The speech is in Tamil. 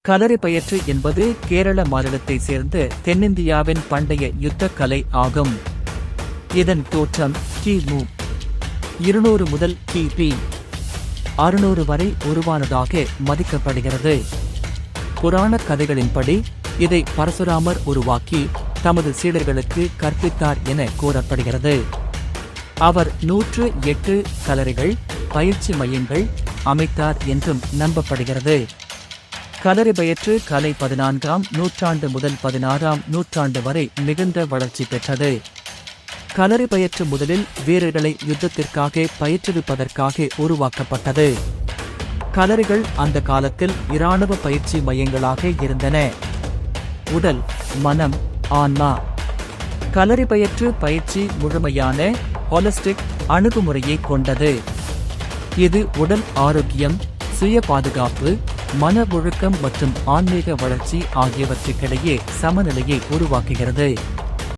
களரி பயிற்று என்பது கேரள மாநிலத்தைச் சேர்ந்த தென்னிந்தியாவின் பண்டைய யுத்த கலை ஆகும். இதன் தோற்றம் கிமு 200 முதல் கிபி 600 வரை உருவானதாக மதிக்கப்படுகிறது. புராண கதைகளின்படி இதை பரசுராமர் உருவாக்கி தமது சீடர்களுக்கு கற்பித்தார் என கூறப்படுகிறது. அவர் 108 களரிகள் பயிற்சி மையங்கள் அமைத்தார் என்றும் நம்பப்படுகிறது. களரி பயிற்று கலை 14ஆம் நூற்றாண்டு முதல் 16ஆம் நூற்றாண்டு வரை மிகுந்த வளர்ச்சி பெற்றது. களரி பயிற்று முதலில் வீரர்களை யுத்தத்திற்காக பயிற்றுவிப்பதற்காக உருவாக்கப்பட்டது. களரிகள் அந்த காலத்தில் இராணுவ பயிற்சி மையங்களாக இருந்தன. உடல், மனம், ஆன்மா. களரி பயிற்று பயிற்சி முழுமையான ஹோலிஸ்டிக் அணுகுமுறையை கொண்டது. இது உடல் ஆரோக்கியம், சுய பாதுகாப்பு, மன ஒழுக்கம் மற்றும் ஆன்மீக வளர்ச்சி ஆகியவற்றுக்கிடையே சமநிலையை உருவாக்குகிறது.